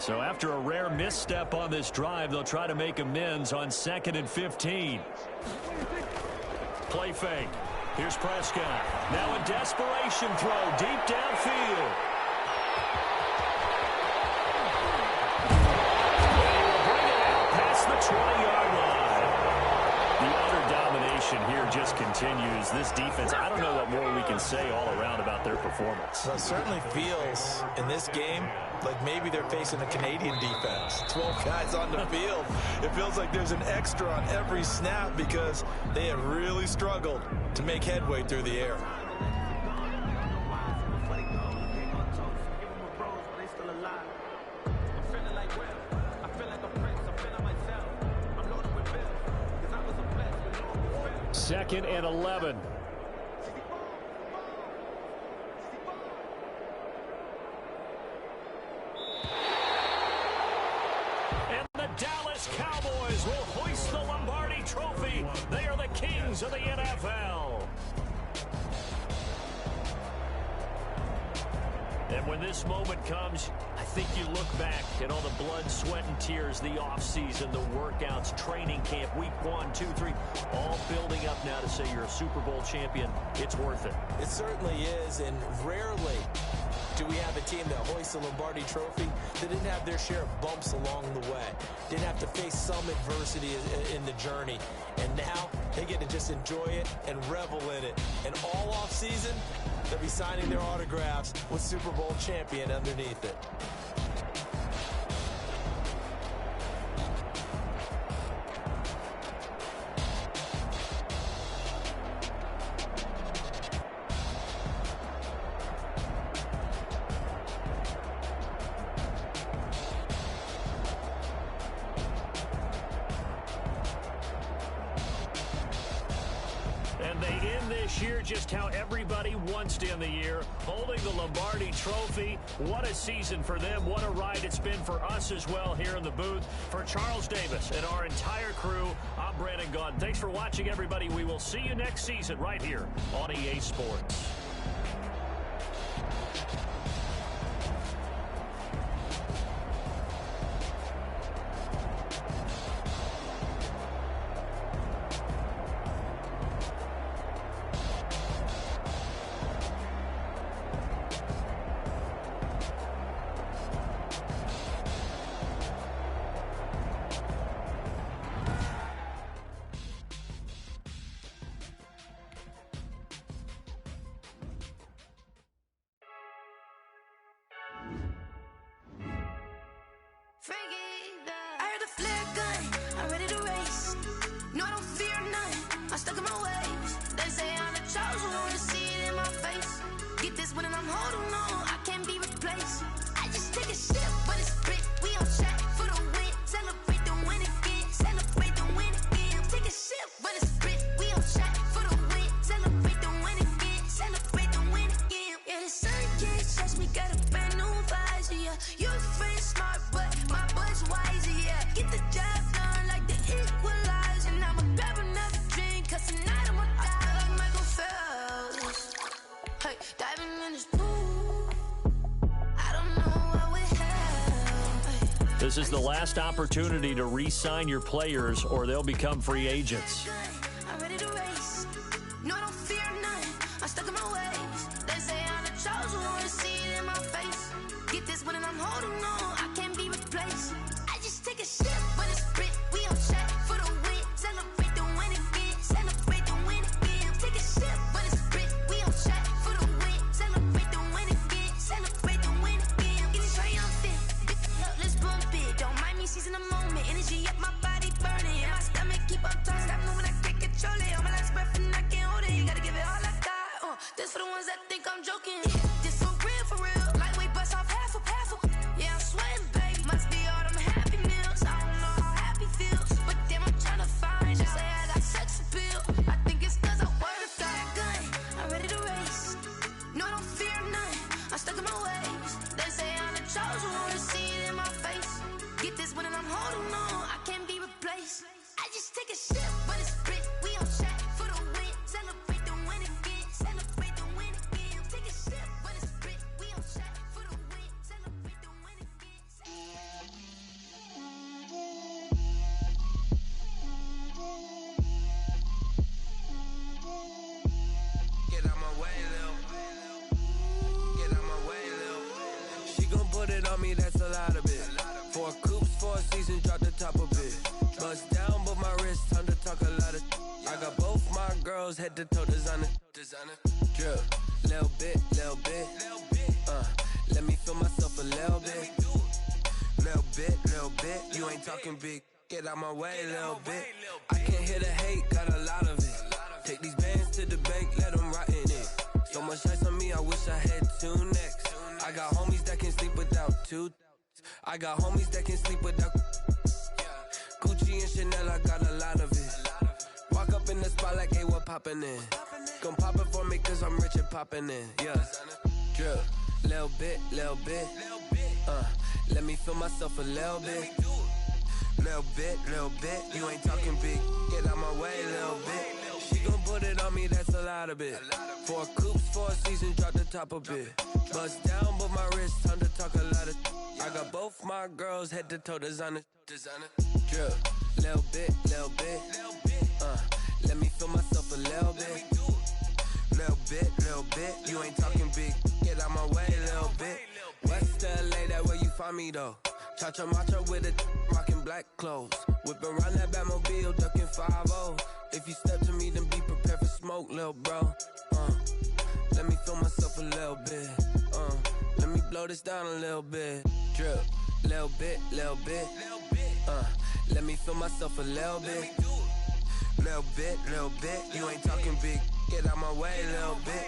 So after a rare misstep on this drive, they'll try to make amends on 2nd and 15. Play fake. Here's Prescott. Now a desperation throw deep downfield. They will bring it out past the 20-yard line. The utter domination here just continues. This defense, I don't know what more we can say all around about their performance. Well, it certainly feels in this game like maybe they're facing a Canadian defense. 12 guys on the field. It feels like there's an extra on every snap because they have really struggled to make headway through the air. Second and 11. And the Dallas Cowboys will hoist the Lombardi Trophy. They are the kings of the NFL. And when this moment comes, I think you look back at all the blood, sweat, and tears, the offseason, the workouts, training camp, week 1, 2, 3, all building up now to say you're a Super Bowl champion. It's worth it. It certainly is, and rarely do we have a team that hoists the Lombardi Trophy that didn't have their share of bumps along the way, didn't have to face some adversity in the journey, and now they get to just enjoy it and revel in it. And all offseason, they'll be signing their autographs with Super Bowl champion underneath it. And they end this year just how everybody wants to end the year, holding the Lombardi Trophy. What a season for them. What a ride it's been for us as well here in the booth. For Charles Davis and our entire crew, I'm Brandon Gaudin. Thanks for watching, everybody. We will see you next season right here on EA Sports. I heard the flare gun, I'm ready to race. No, I don't fear none, I'm stuck in my ways. They say I'm the chosen one, to see it in my face. Get this one and I'm holding on, I can't be replaced. I just take a sip, but it's split, we on track for the win. Celebrate the win again, celebrate the win again. Take a sip, but it's split, we on track for the win. Celebrate the win again, celebrate the win again. Yeah, the sun can't touch me, got a brand new visor, yeah. You're friend smart, but my bud's wiser, yeah. Get the job done like the equalizer. Now I'ma grab another drink, cause tonight I'ma die like Michael Phelps. Hey, diving in this pool, I don't know what we have. This is the last opportunity to re-sign your players or they'll become free agents. I'm ready to race. No, I don't fear none. I'm stuck in my ways. They say I'm the chosen one, to see it in my face. Get this one and I'm holding on, I can't be replaced. I just take a sip, but it's split, we on track for the win. Celebrate the win again, celebrate the win again. Take a sip, but it's split, we on track for the win. Celebrate the win again, seize in the moment, energy up my body burning. And my stomach keep up tossed, stop moving, I can't control it. On my last breath and I can't hold it. You gotta give it all I got. This for the ones that think I'm joking. This for real. Lightweight bust off half a. Yeah, I'm sweating, baby. Must be all them happy meals. I don't know how happy feels, but damn, I'm trying to find out. Say I got sex appeal. I think it's 'cause I wear the flag gun. I'm ready to race. No, I don't fear none. I'm stuck in my ways. They say I'm the chosen one, to see it in my face. Get this when I'm holding on. I can't be replaced. I just take a sip when it's split. We on track for the win. Celebrate the win again. Celebrate the win again. Take a sip when it's split. We on track for the win. Celebrate the win again. Get out my way, Lil. Get out my way, Lil. She gon' put it on me, that's a lot of it. 4 coops, 4 seasons, drop the top of it. Bust down, but my wrist, time to talk a lot of. I got both my girls, head to toe designer. Drip, little bit. Let me feel myself a little bit. Little bit. You ain't talking big. Get out my way, little bit. I can't hear the hate, got a lot of it. Take these bands to the bank, let them rot in it. So much ice on me, I wish I had 2 necks. I got homies that can sleep without 2. I got homies that can sleep without Gucci and Chanel, I got a lot of it. Walk up in the spot like, hey, what poppin' in? Gon' pop it for me, 'cause I'm rich and poppin' in. Yeah, drip, little bit. Let me feel myself a little bit. Little bit. You ain't talking big. Get out my way, little bit. She gon' put it on me, that's a lot of it. 4 coops, 4 seasons, drop the top of it. Bust down, but my wrist, time to talk a lot of. I got both my girls, head to toe designer. Drip, little bit. Let me feel myself a little bit. Little bit. You ain't talking big. Get out my way, little bit. West LA, that where you find me though. Cha-cha matcha with a rockin' black clothes. Whippin' around that Batmobile, duckin' 5-0. If you step to me, then be prepared for smoke, lil' bro. Let me feel myself a little bit. Let me blow this down a little bit. Drip, little bit. Let me feel myself a little bit. Little bit. You ain't talking big. Get out my way, little bit.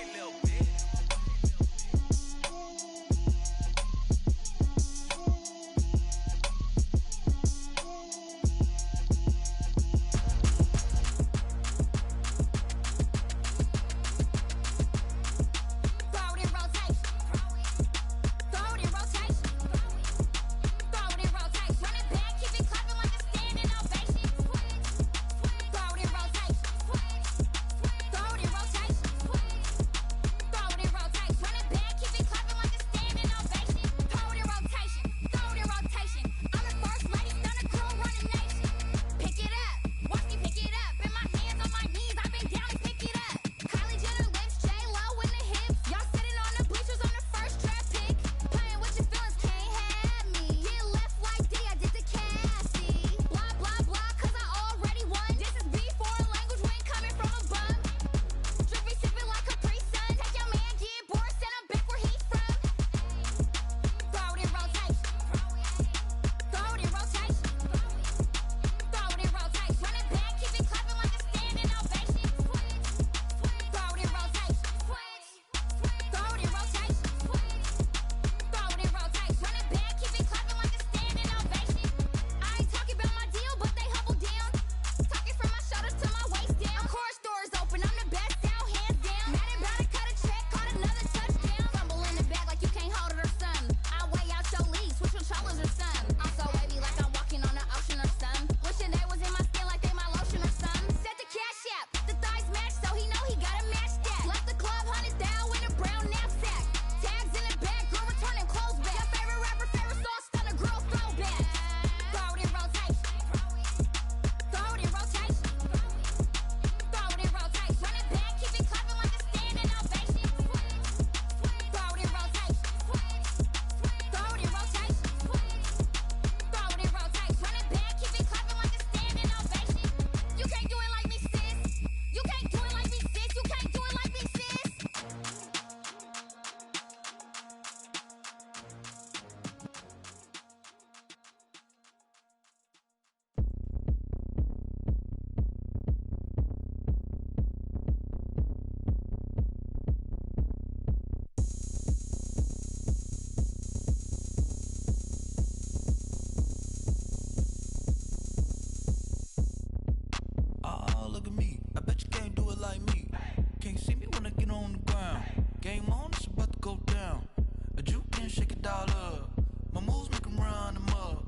it on the ground. Game on, it's about to go down. A juke and shake it all up. My moves make 'em run them up.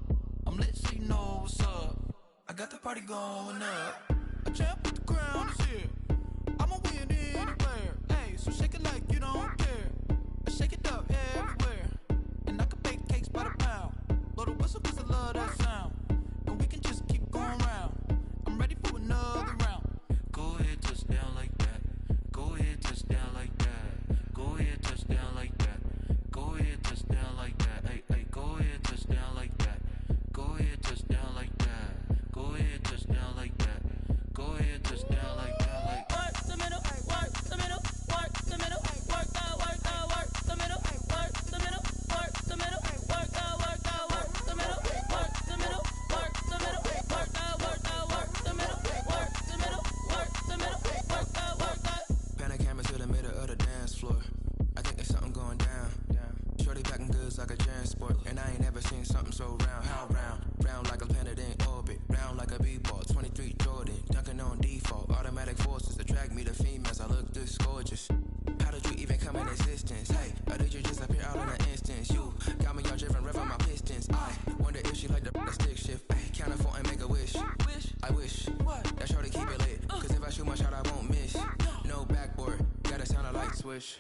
I'm lit so you know what's up. I got the party going up. A champ with the crown is here. I'ma win anywhere. Hey, so shake it like you don't care. I shake it up everywhere. And I can bake cakes by the pound. Blow the whistle 'cause I love that sound. And we can just keep going round. I'm ready for another round. Go ahead, touch down like that. Go ahead, touch down like that. Go ahead, touch down like that. Go ahead, touch down like that. Hey, hey, go ahead, touch down like that. Go ahead, touch down like that. Go ahead, touch down like that. Go ahead, touch down like that. Like work the middle, work the middle, work the middle, work out, work the middle, work the middle, work the middle, work out, work the middle, work the middle, work the middle, work out, work the middle, work the middle, work the middle, work out. Pan the camera to the middle of the dance floor. I think there's something going down. Shorty backing goods like a transport, and I ain't never seen something so round. How round? Round like a planet in orbit, round like a b-ball. 23 Jordan, dunking on default. Automatic forces attract me to females. I look this gorgeous. How did you even come in existence? Hey, or did you just appear out in an instance? You got me all driven, revving my pistons. I wonder if she like the stick shift. Ay, count a 4 and make a wish. I wish that shorty keep it lit. 'Cause if I shoot my shot, I won't miss. No backboard, gotta sound a light switch.